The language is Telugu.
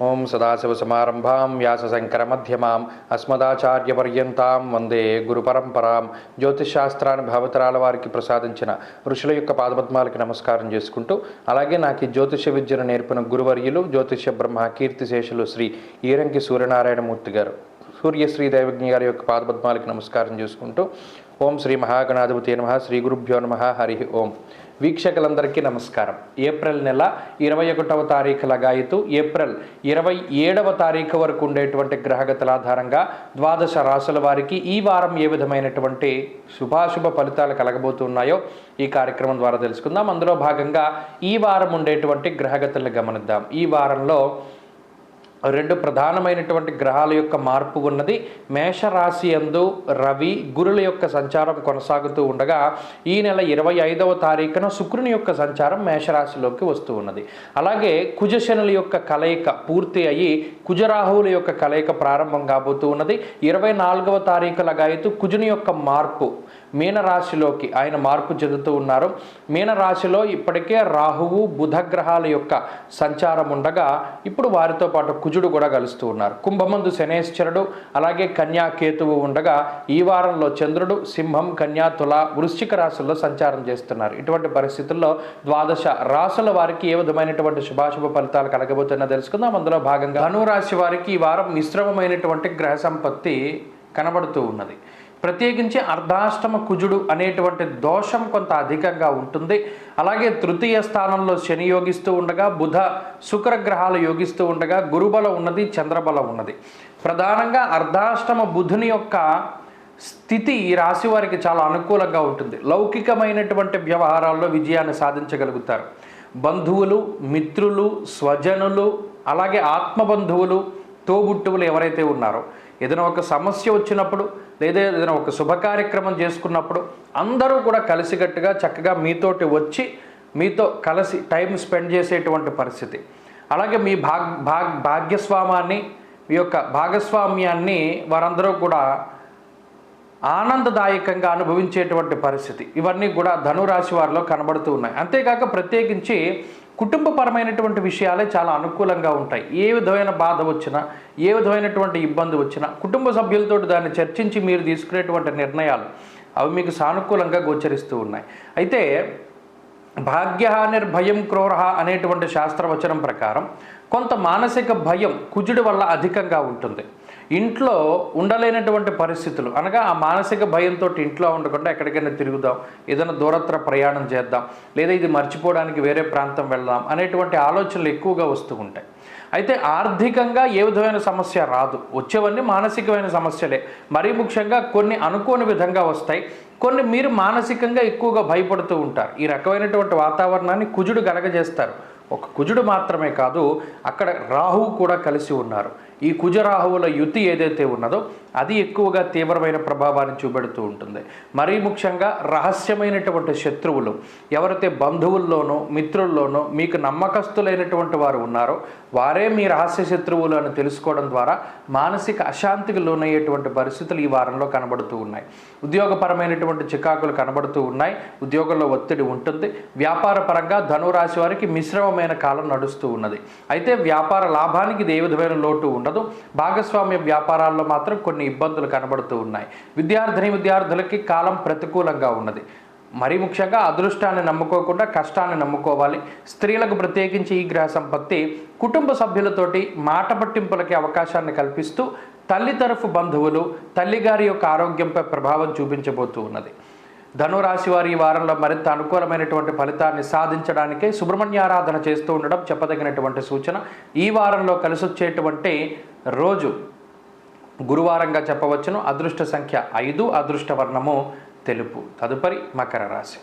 ఓం సదాశివసమారంభాం వ్యాసశంకరమధ్యమాం అస్మదాచార్యపర్యంతాం వందే గురుపరంపరాం. జ్యోతిషశాస్త్రాన్ని భావతరాల వారికి ప్రసాదించిన ఋషుల యొక్క పాదపద్మాలకి నమస్కారం చేసుకుంటూ, అలాగే నాకు ఈ జ్యోతిష విద్యను నేర్పిన గురువర్యులు జ్యోతిష బ్రహ్మ కీర్తిశేషులు శ్రీ ఈరంకి సూర్యనారాయణమూర్తి గారు, సూర్యశ్రీ దైవజ్ఞ గారి యొక్క పాదపద్మాలకి నమస్కారం చేసుకుంటూ, ఓం శ్రీ మహాగణాధిపతి నమః, శ్రీ గురుభ్యో నమః, హరి ఓం. వీక్షకులందరికీ నమస్కారం. ఏప్రిల్ నెల 21వ తారీఖు లగాయతు ఏప్రిల్ 27వ తారీఖు వరకు ఉండేటువంటి గ్రహగతుల ఆధారంగా ద్వాదశ రాశుల వారికి ఈ వారం ఏ విధమైనటువంటి శుభాశుభ ఫలితాలు కలగబోతున్నాయో ఈ కార్యక్రమం ద్వారా తెలుసుకుందాం. అందులో భాగంగా ఈ వారం ఉండేటువంటి గ్రహగతులను గమనిద్దాం. ఈ వారంలో రెండు ప్రధానమైనటువంటి గ్రహాల యొక్క మార్పు ఉన్నది. మేషరాశి యందు రవి గురుల యొక్క సంచారం కొనసాగుతూ ఉండగా ఈ నెల 25వ తారీఖున శుక్రుని యొక్క సంచారం మేషరాశిలోకి వస్తూ ఉన్నది. అలాగే కుజశనుల యొక్క కలయిక పూర్తి అయ్యి కుజరాహువుల యొక్క కలయిక ప్రారంభం కాబోతూ ఉన్నది. 24వ తారీఖు లగాయతు కుజుని యొక్క మార్పు మీనరాశిలోకి ఆయన మార్పు చెందుతూ ఉన్నారు. మీనరాశిలో ఇప్పటికే రాహువు బుధ గ్రహాల యొక్క సంచారం ఉండగా ఇప్పుడు వారితో పాటు కుజుడు కూడా కలుస్తూ ఉన్నారు. కుంభమందు శనేశ్వరుడు అలాగే కన్యా కేతువు ఉండగా ఈ వారంలో చంద్రుడు సింహం కన్యా తుల వృశ్చిక రాశుల్లో సంచారం చేస్తున్నారు. ఇటువంటి పరిస్థితుల్లో ద్వాదశ రాశుల వారికి ఏ విధమైనటువంటి శుభాశుభ ఫలితాలు కలగబోతున్నా తెలుసుకుందాం. అందులో భాగంగా ధనురాశి వారికి ఈ వారం మిశ్రమమైనటువంటి గ్రహ సంపత్తి కనబడుతూ ఉన్నది. ప్రత్యేకించి అర్ధాష్టమ కుజుడు అనేటువంటి దోషం కొంత అధికంగా ఉంటుంది. అలాగే తృతీయ స్థానంలో శని యోగిస్తూ ఉండగా బుధ శుక్ర గ్రహాలు యోగిస్తూ ఉండగా గురుబలం ఉన్నది, చంద్రబలం ఉన్నది. ప్రధానంగా అర్ధాష్టమ బుధుని యొక్క స్థితి ఈ రాశి వారికి చాలా అనుకూలంగా ఉంటుంది. లౌకికమైనటువంటి వ్యవహారాల్లో విజయాన్ని సాధించగలుగుతారు. బంధువులు, మిత్రులు, స్వజనులు, అలాగే ఆత్మబంధువులు, తోబుట్టువులు ఎవరైతే ఉన్నారో ఏదైనా ఒక సమస్య వచ్చినప్పుడు లేదా ఏదైనా ఒక శుభ కార్యక్రమం చేసుకున్నప్పుడు అందరూ కూడా కలిసికట్టుగా చక్కగా మీతోటి వచ్చి మీతో కలిసి టైం స్పెండ్ చేసేటువంటి పరిస్థితి. అలాగే మీ భాగ్యస్వామాన్ని మీ యొక్క భాగస్వామ్యాన్ని వారందరూ కూడా ఆనందదాయకంగా అనుభవించేటువంటి పరిస్థితి ఇవన్నీ కూడా ధనురాశి వారిలో కనబడుతూ ఉన్నాయి. అంతేకాక ప్రత్యేకించి కుటుంబపరమైనటువంటి విషయాలే చాలా అనుకూలంగా ఉంటాయి. ఏ విధమైన బాధ వచ్చినా ఏ విధమైనటువంటి ఇబ్బంది వచ్చినా కుటుంబ సభ్యులతో దాన్ని చర్చించి మీరు తీసుకునేటువంటి నిర్ణయాలు అవి మీకు సానుకూలంగా గోచరిస్తూ ఉన్నాయి. అయితే భాగ్యహానిర్భయం క్రోర అనేటువంటి శాస్త్రవచనం ప్రకారం కొంత మానసిక భయం కుజుడి వల్ల అధికంగా ఉంటుంది. ఇంట్లో ఉండలేనటువంటి పరిస్థితులు అనగా ఆ మానసిక భయంతో ఇంట్లో ఉండకుండా ఎక్కడికైనా తిరుగుదాం, ఏదైనా దూరత్ర ప్రయాణం చేద్దాం, లేదా ఇది మర్చిపోవడానికి వేరే ప్రాంతం వెళ్దాం అనేటువంటి ఆలోచనలు ఎక్కువగా వస్తూ ఉంటాయి. అయితే ఆర్థికంగా ఏ విధమైన సమస్య రాదు, వచ్చేవన్నీ మానసికమైన సమస్యలే. మరీ ముఖ్యంగా కొన్ని అనుకోని విధంగా వస్తాయి, కొన్ని మీరు మానసికంగా ఎక్కువగా భయపడుతూ ఉంటారు. ఈ రకమైనటువంటి వాతావరణాన్ని కుజుడు కలగజేస్తారు. ఒక కుజుడు మాత్రమే కాదు, అక్కడ రాహువు కూడా కలిసి ఉన్నారు. ఈ కుజరాహువుల యుతి ఏదైతే ఉన్నదో అది ఎక్కువగా తీవ్రమైన ప్రభావాన్ని చూపెడుతూ ఉంటుంది. మరీ ముఖ్యంగా రహస్యమైనటువంటి శత్రువులు ఎవరైతే బంధువుల్లోనో మిత్రుల్లోనో మీకు నమ్మకస్తులైనటువంటి వారు ఉన్నారో వారే మీ రహస్య శత్రువులు అని తెలుసుకోవడం ద్వారా మానసిక అశాంతికి లోనయ్యేటువంటి పరిస్థితులు ఈ వారంలో కనబడుతూ ఉన్నాయి. ఉద్యోగపరమైనటువంటి చికాకులు కనబడుతూ ఉన్నాయి. ఉద్యోగంలో ఒత్తిడి ఉంటుంది. వ్యాపార పరంగా ధనురాశి వారికి మిశ్రమమైన కాలం నడుస్తూ ఉన్నది. అయితే వ్యాపార లాభానికి ఇది ఏ విధమైన లోటు ఉండదు. భాగస్వామ్య వ్యాపారాల్లో మాత్రం కొన్ని ఇబ్బందులు కనబడుతూ ఉన్నాయి. విద్యార్థులకి కాలం ప్రతికూలంగా ఉన్నది. మరీ ముఖ్యంగా అదృష్టాన్ని నమ్ముకోకుండా కష్టాన్ని నమ్ముకోవాలి. స్త్రీలకు ప్రత్యేకించి ఈ గ్రహ సంపత్తి కుటుంబ సభ్యులతోటి మాట పట్టింపులకి అవకాశాన్ని కల్పిస్తూ తల్లి తరఫు బంధువులు తల్లిగారి యొక్క ఆరోగ్యంపై ప్రభావం చూపించబోతూ ఉన్నది. ధనురాశి వారి ఈ వారంలో మరింత అనుకూలమైనటువంటి ఫలితాన్ని సాధించడానికే సుబ్రహ్మణ్యారాధన చేస్తూ ఉండడం చెప్పదగినటువంటి సూచన. ఈ వారంలో కలిసి వచ్చేటువంటి రోజు గురువారంగా చెప్పవచ్చును. అదృష్ట సంఖ్య 5, అదృష్ట వర్ణము తెలుపు. తదుపరి మకర రాశి.